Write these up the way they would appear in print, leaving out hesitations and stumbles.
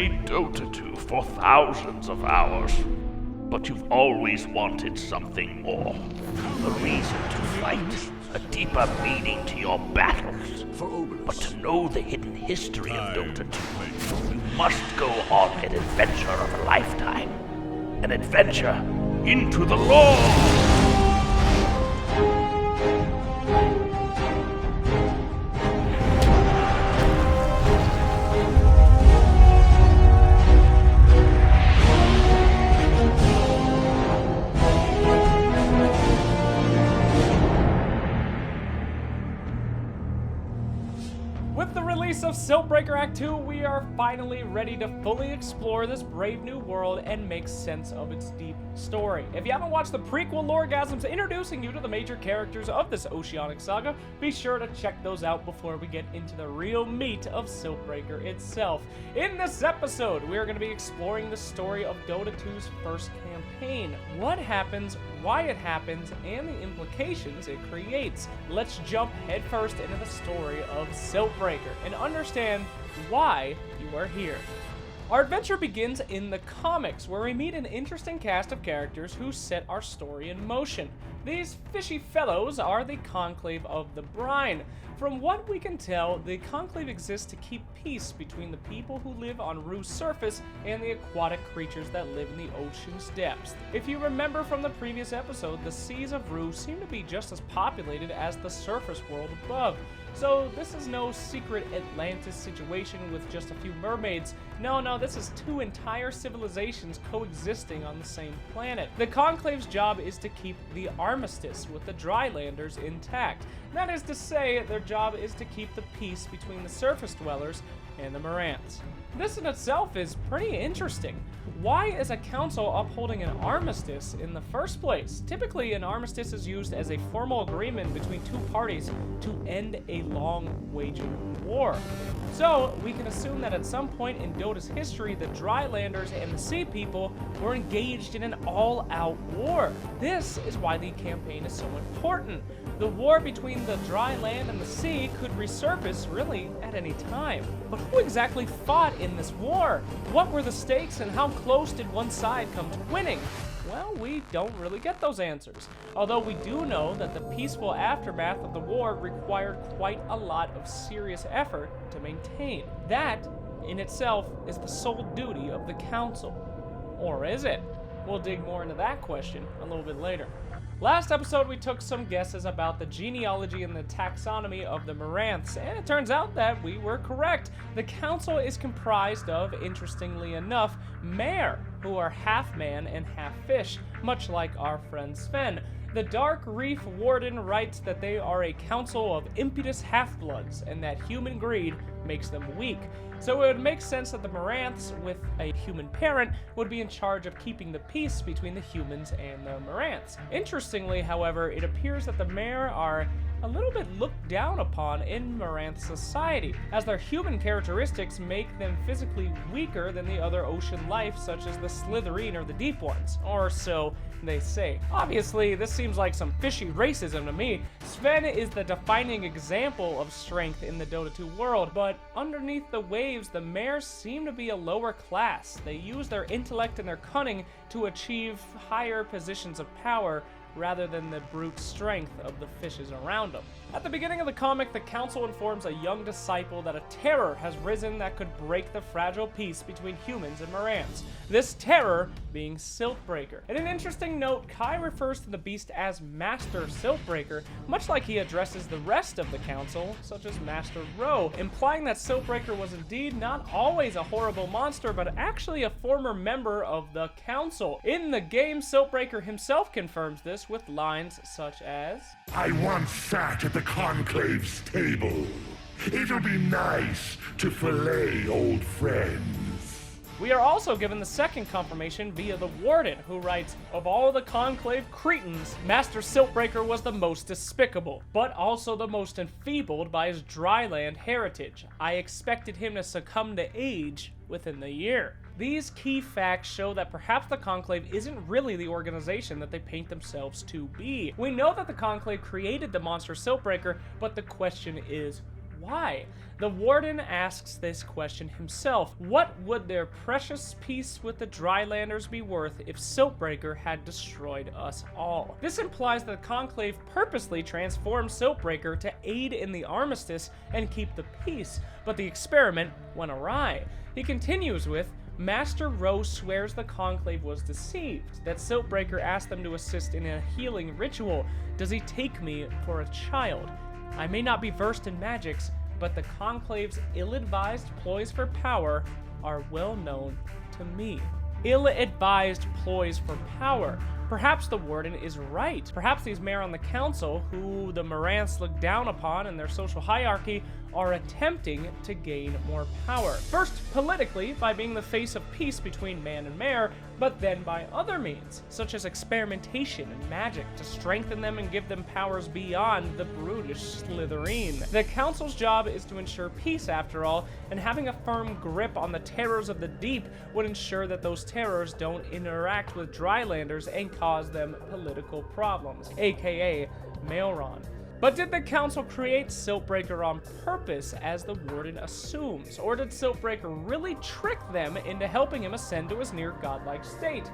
played Dota 2 for thousands of hours, but you've always wanted something more. A reason to fight, a deeper meaning to your battles. But to know the hidden history of Dota 2, you must go on an adventure of a lifetime. An adventure into the lore! Of Siltbreaker Act 2, we are finally ready to fully explore this brave new world and make sense of its deep story. If you haven't watched the prequel Loregasms introducing you to the major characters of this oceanic saga, be sure to check those out before we get into the real meat of Siltbreaker itself. In this episode, we are going to be exploring the story of Dota 2's first campaign, what happens, why it happens, and the implications it creates. Let's jump headfirst into the story of Siltbreaker and understand why you are here. Our adventure begins in the comics, where we meet an interesting cast of characters who set our story in motion. These fishy fellows are the conclave of the brine. From what we can tell, the conclave exists to keep peace between the people who live on Rue's surface and the aquatic creatures that live in the ocean's depths. If you remember from the previous episode, the seas of Rue seem to be just as populated as the surface world above. So this is no secret Atlantis situation with just a few mermaids. No, this is two entire civilizations coexisting on the same planet. The Conclave's job is to keep the armistice with the Drylanders intact. That is to say, their job is to keep the peace between the surface dwellers and the Marantz. This in itself is pretty interesting. Why is a council upholding an armistice in the first place? Typically, an armistice is used as a formal agreement between two parties to end a long-waged war. So, we can assume that at some point in Dota's history, the Drylanders and the Sea People were engaged in an all-out war. This is why the campaign is so important. The war between the dry land and the sea could resurface really at any time. But who exactly fought in this war? What were the stakes and how close did one side come to winning? Well, we don't really get those answers. Although we do know that the peaceful aftermath of the war required quite a lot of serious effort to maintain. That, in itself, is the sole duty of the council. Or is it? We'll dig more into that question a little bit later. Last episode, we took some guesses about the genealogy and the taxonomy of the Marantz, and it turns out that we were correct. The council is comprised of, interestingly enough, mare, who are half man and half fish, much like our friend Sven. The Dark Reef Warden writes that they are a council of impetuous half-bloods, and that human greed makes them weak. So it would make sense that the Marantz, with a human parent, would be in charge of keeping the peace between the humans and the Marantz. Interestingly, however, it appears that the Mare are a little bit looked down upon in Marantz society, as their human characteristics make them physically weaker than the other ocean life, such as the Slitherine or the Deep Ones, or so they say. Obviously, this seems like some fishy racism to me. Sven is the defining example of strength in the Dota 2 world, but underneath the waves, the mares seem to be a lower class. They use their intellect and their cunning to achieve higher positions of power, rather than the brute strength of the fishes around them. At the beginning of the comic, the council informs a young disciple that a terror has risen that could break the fragile peace between humans and Marantz. This terror being Siltbreaker. In an interesting note, Kai refers to the beast as Master Siltbreaker, much like he addresses the rest of the council, such as Master Rowe, implying that Siltbreaker was indeed not always a horrible monster, but actually a former member of the council. In the game, Siltbreaker himself confirms this with lines such as, "I once sat at the Conclave's table. It'll be nice to fillet old friends." We are also given the second confirmation via the Warden, who writes, "Of all the Conclave Cretans, Master Siltbreaker was the most despicable, but also the most enfeebled by his dryland heritage. I expected him to succumb to age within the year." These key facts show that perhaps the Conclave isn't really the organization that they paint themselves to be. We know that the Conclave created the monster Siltbreaker, but the question is, why? The Warden asks this question himself. What would their precious peace with the Drylanders be worth if Siltbreaker had destroyed us all? This implies that the Conclave purposely transformed Siltbreaker to aid in the armistice and keep the peace, but the experiment went awry. He continues with, Master Rowe swears the Conclave was deceived, that Siltbreaker asked them to assist in a healing ritual. Does he take me for a child? I may not be versed in magics, but the Conclave's ill-advised ploys for power are well known to me. Ill-advised ploys for power. Perhaps the Warden is right. Perhaps these mayor on the council, who the Morants look down upon in their social hierarchy, are attempting to gain more power. First, politically, by being the face of peace between man and mayor, but then by other means, such as experimentation and magic, to strengthen them and give them powers beyond the brutish Slytherin. The council's job is to ensure peace, after all, and having a firm grip on the terrors of the deep would ensure that those terrors don't interact with Drylanders and cause them political problems, aka Maelron. But did the council create Siltbreaker on purpose, as the Warden assumes? Or did Siltbreaker really trick them into helping him ascend to his near godlike state?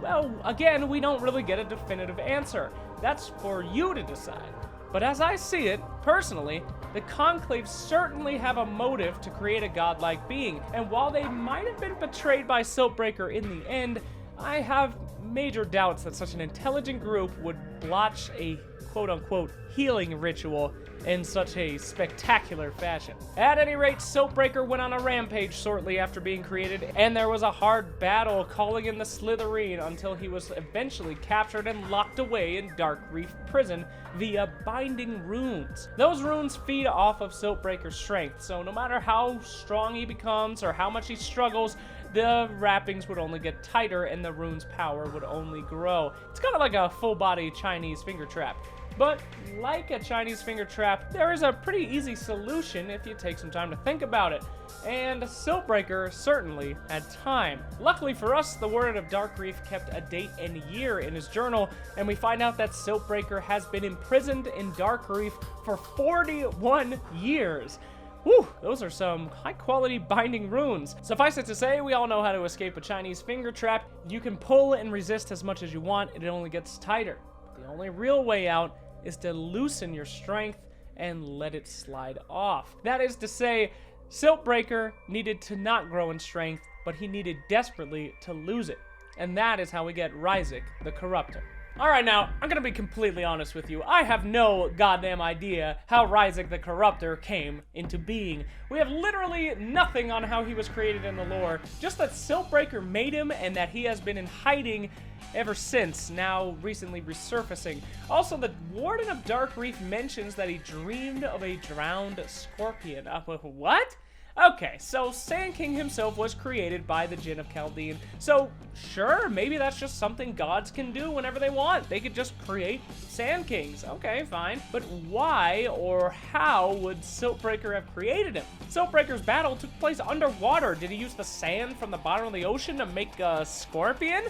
Well, again, we don't really get a definitive answer. That's for you to decide. But as I see it, personally, the Conclave certainly have a motive to create a godlike being, and while they might have been betrayed by Siltbreaker in the end, I have major doubts that such an intelligent group would blotch a quote-unquote healing ritual in such a spectacular fashion. At any rate, Siltbreaker went on a rampage shortly after being created, and there was a hard battle calling in the Slytherin until he was eventually captured and locked away in Darkreef Prison via binding runes. Those runes feed off of Siltbreaker's strength, so no matter how strong he becomes or how much he struggles, the wrappings would only get tighter and the rune's power would only grow. It's kind of like a full-body Chinese finger trap. But like a Chinese finger trap, there is a pretty easy solution if you take some time to think about it. And Siltbreaker certainly had time. Luckily for us, the Warden of Darkreef kept a date and year in his journal, and we find out that Siltbreaker has been imprisoned in Darkreef for 41 years. Whew, those are some high-quality binding runes. Suffice it to say, we all know how to escape a Chinese finger trap. You can pull and resist as much as you want, and it only gets tighter. The only real way out is to loosen your strength and let it slide off. That is to say, Siltbreaker needed to not grow in strength, but he needed desperately to lose it. And that is how we get Ryzik, the Corruptor. Alright, now, I'm gonna be completely honest with you. I have no goddamn idea how Ryzik the Corruptor came into being. We have literally nothing on how he was created in the lore, just that Siltbreaker made him and that he has been in hiding ever since, now recently resurfacing. Also, the Warden of Darkreef mentions that he dreamed of a drowned scorpion. What? Okay, so Sand King himself was created by the Jinn of Chaldean, so sure, maybe that's just something gods can do whenever they want. They could just create Sand Kings. Okay, fine. But why or how would Siltbreaker have created him? Siltbreaker's battle took place underwater. Did he use the sand from the bottom of the ocean to make a scorpion?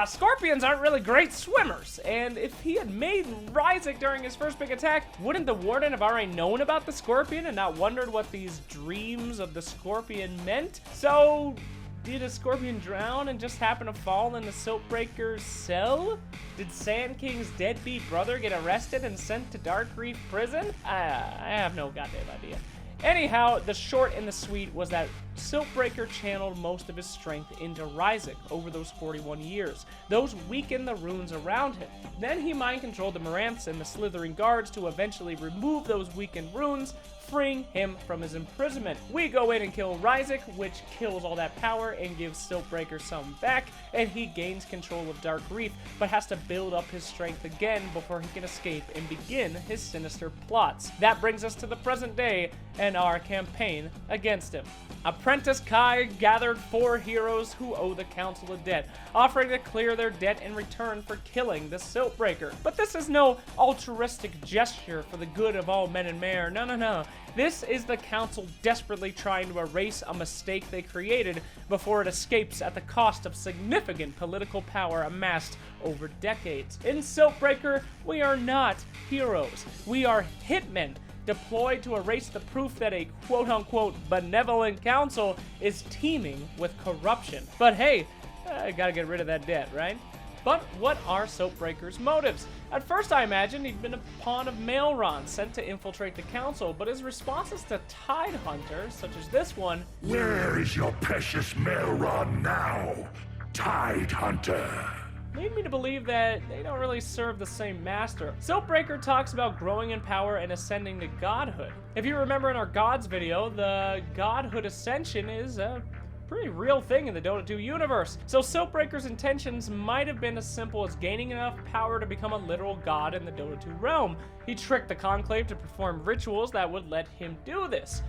Scorpions aren't really great swimmers, and if he had made Ryzik during his first big attack, wouldn't the Warden have already known about the scorpion and not wondered what these dreams of the scorpion meant? So, did a scorpion drown and just happen to fall into Siltbreaker's cell? Did Sand King's deadbeat brother get arrested and sent to Darkreef Prison? I have no goddamn idea. Anyhow, the short and the sweet was that Siltbreaker channeled most of his strength into Ryzik over those 41 years. Those weakened the runes around him. Then he mind-controlled the Morants and the Slytherin guards to eventually remove those weakened runes, freeing him from his imprisonment. We go in and kill Ryzik, which kills all that power and gives Siltbreaker some back, and he gains control of Darkreef, but has to build up his strength again before he can escape and begin his sinister plots. That brings us to the present day and our campaign against him. Apprentice Kai gathered 4 heroes who owe the council a debt, offering to clear their debt in return for killing the Siltbreaker. But this is no altruistic gesture for the good of all men and mare. No. This is the council desperately trying to erase a mistake they created before it escapes at the cost of significant political power amassed over decades. In Siltbreaker, we are not heroes. We are hitmen deployed to erase the proof that a quote-unquote benevolent council is teeming with corruption. But hey, I gotta get rid of that debt, right? But what are Siltbreaker's motives? At first I imagined he'd been a pawn of Maelron sent to infiltrate the council, but his responses to Tide Hunters, such as this one, Where is your precious Maelron now, Tide Hunter? lead me to believe that they don't really serve the same master. Siltbreaker talks about growing in power and ascending to godhood. If you remember in our gods video, the godhood ascension is a pretty real thing in the Dota 2 universe. So Siltbreaker's intentions might have been as simple as gaining enough power to become a literal god in the Dota 2 realm. He tricked the conclave to perform rituals that would let him do this.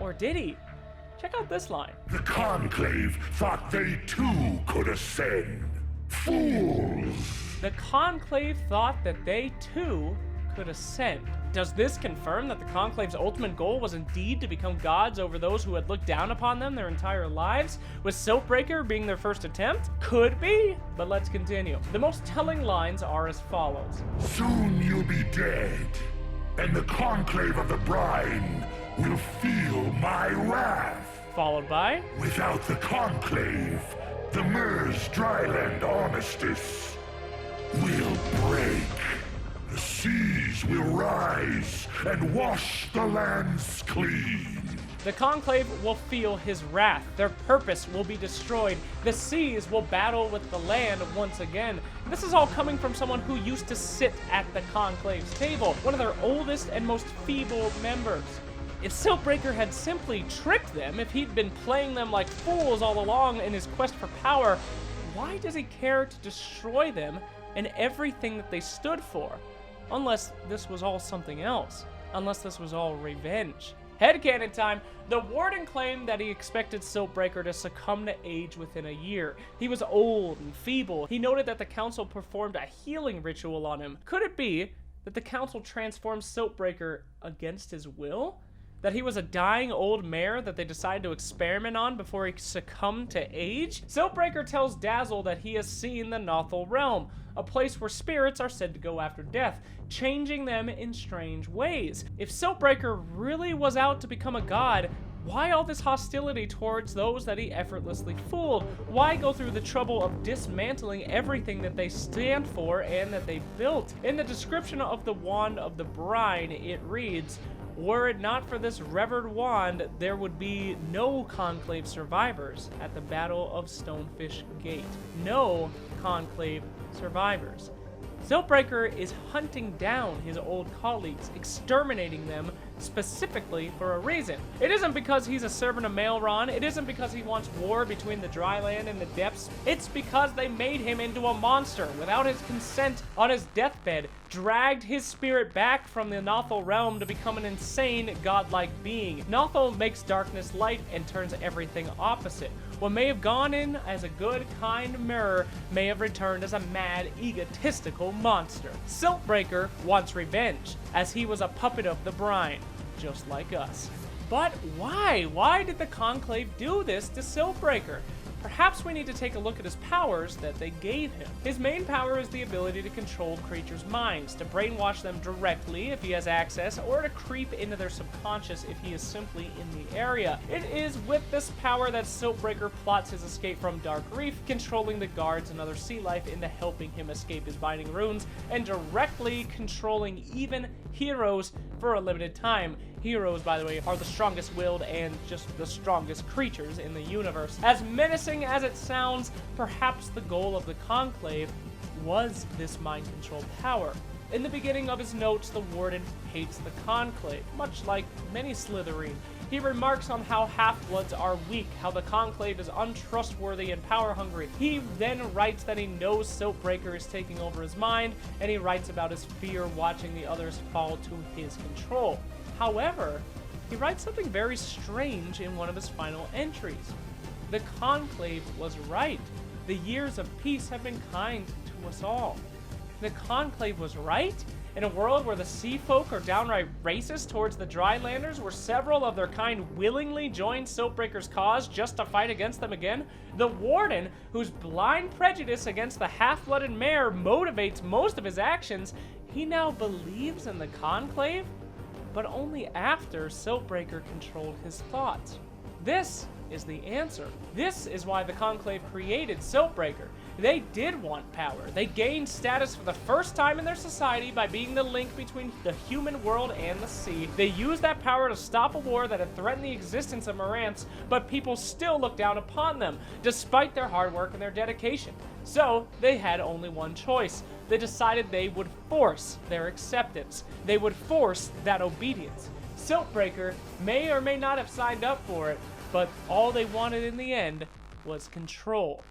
Or did he? Check out this line. The conclave thought they too could ascend. Fools! The conclave thought that they too could ascend. Does this confirm that the conclave's ultimate goal was indeed to become gods over those who had looked down upon them their entire lives, with Siltbreaker being their first attempt? Could be, but let's continue. The most telling lines are as follows. Soon you'll be dead, and the conclave of the brine will feel my wrath. Followed by, Without the conclave, the Mers dryland armistice will break. The seas will rise and wash the lands clean. the conclave will feel his wrath. Their purpose will be destroyed. The seas will battle with the land once again. This is all coming from someone who used to sit at the conclave's table, one of their oldest and most feeble members. If Siltbreaker had simply tricked them, if he'd been playing them like fools all along in his quest for power, why does he care to destroy them and everything that they stood for? Unless this was all something else. Unless this was all revenge. Headcanon time. The Warden claimed that he expected Siltbreaker to succumb to age within a year. He was old and feeble. He noted that the council performed a healing ritual on him. Could it be that the council transformed Siltbreaker against his will? That he was a dying old mare that they decided to experiment on before he succumbed to age? Siltbreaker tells Dazzle that he has seen the Nothal realm, a place where spirits are said to go after death, changing them in strange ways. If Siltbreaker really was out to become a god, why all this hostility towards those that he effortlessly fooled? Why go through the trouble of dismantling everything that they stand for and that they built? In the description of the Wand of the Brine, it reads, "Were it not for this revered wand, there would be no conclave survivors at the Battle of Stonefish Gate." No conclave survivors. Siltbreaker is hunting down his old colleagues, exterminating them specifically for a reason. It isn't because he's a servant of Maelron, it isn't because he wants war between the dry land and the depths, it's because they made him into a monster without his consent on his deathbed, dragged his spirit back from the Nothal realm to become an insane godlike being. Nothal makes darkness light and turns everything opposite. What may have gone in as a good, kind mirror may have returned as a mad, egotistical monster. Siltbreaker wants revenge, as he was a puppet of the brine, just like us. But why? Why did the Conclave do this to Siltbreaker? Perhaps we need to take a look at his powers that they gave him. His main power is the ability to control creatures' minds, to brainwash them directly if he has access, or to creep into their subconscious if he is simply in the area. It is with this power that Siltbreaker plots his escape from Dark Reef, controlling the guards and other sea life into helping him escape his binding runes, and directly controlling even heroes for a limited time. Heroes, by the way, are the strongest willed and just the strongest creatures in the universe. As menacing as it sounds, perhaps the goal of the Conclave was this mind control power. In the beginning of his notes, the Warden hates the Conclave, much like many Slytherin. He remarks on how half-bloods are weak, how the Conclave is untrustworthy and power-hungry. He then writes that he knows Siltbreaker is taking over his mind, and he writes about his fear watching the others fall to his control. However, he writes something very strange in one of his final entries. The Conclave was right. The years of peace have been kind to us all. The Conclave was right? In a world where the sea folk are downright racist towards the Drylanders, where several of their kind willingly joined Siltbreaker's cause just to fight against them again, the Warden, whose blind prejudice against the half-blooded mare motivates most of his actions, he now believes in the Conclave? but only after Siltbreaker controlled his thoughts. This is the answer. This is why the Conclave created Siltbreaker. They did want power. They gained status for the first time in their society by being the link between the human world and the sea. They used that power to stop a war that had threatened the existence of Marantz, but people still looked down upon them, despite their hard work and their dedication. So, they had only one choice. They decided they would force their acceptance. They would force that obedience. Siltbreaker may or may not have signed up for it, but all they wanted in the end was control.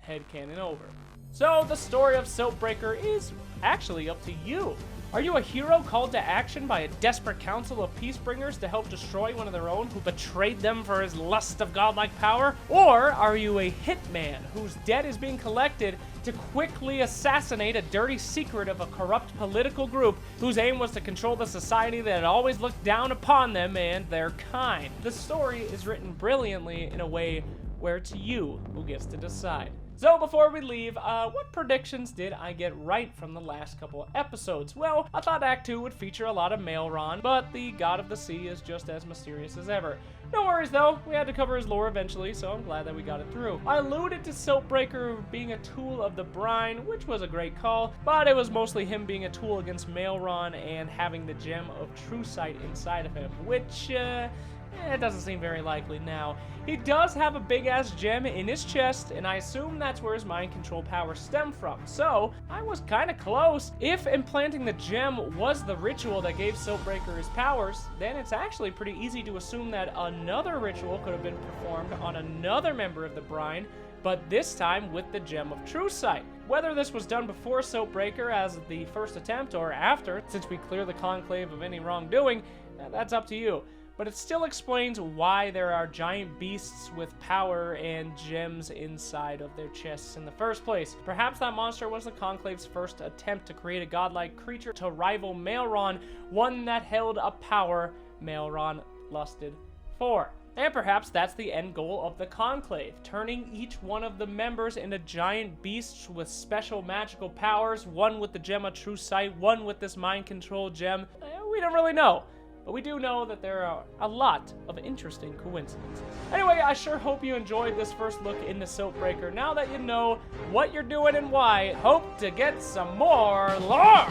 Headcanon over. So the story of Siltbreaker is actually up to you. Are you a hero called to action by a desperate council of peacebringers to help destroy one of their own who betrayed them for his lust of godlike power? Or are you a hitman whose debt is being collected to quickly assassinate a dirty secret of a corrupt political group whose aim was to control the society that had always looked down upon them and their kind? The story is written brilliantly in a way where it's you who gets to decide. So before we leave, what predictions did I get right from the last couple episodes? Well, I thought Act 2 would feature a lot of Maelron, but the God of the Sea is just as mysterious as ever. No worries though, we had to cover his lore eventually, so I'm glad that we got it through. I alluded to Siltbreaker being a tool of the brine, which was a great call, but it was mostly him being a tool against Maelron and having the gem of true sight inside of him, which, it doesn't seem very likely now. He does have a big-ass gem in his chest, and I assume that's where his mind control powers stem from. So, I was kind of close. If implanting the gem was the ritual that gave Siltbreaker his powers, then it's actually pretty easy to assume that another ritual could have been performed on another member of the brine, but this time with the gem of true sight. Whether this was done before Siltbreaker as the first attempt or after, since we clear the Conclave of any wrongdoing, that's up to you. But it still explains why there are giant beasts with power and gems inside of their chests in the first place. Perhaps that monster was the Conclave's first attempt to create a godlike creature to rival Maelron, one that held a power Maelron lusted for. And perhaps that's the end goal of the Conclave, turning each one of the members into giant beasts with special magical powers, one with the gem of true sight, one with this mind control gem. We don't really know. But we do know that there are a lot of interesting coincidences. Anyway, I sure hope you enjoyed this first look into Siltbreaker. Now that you know what you're doing and why, hope to get some more lore!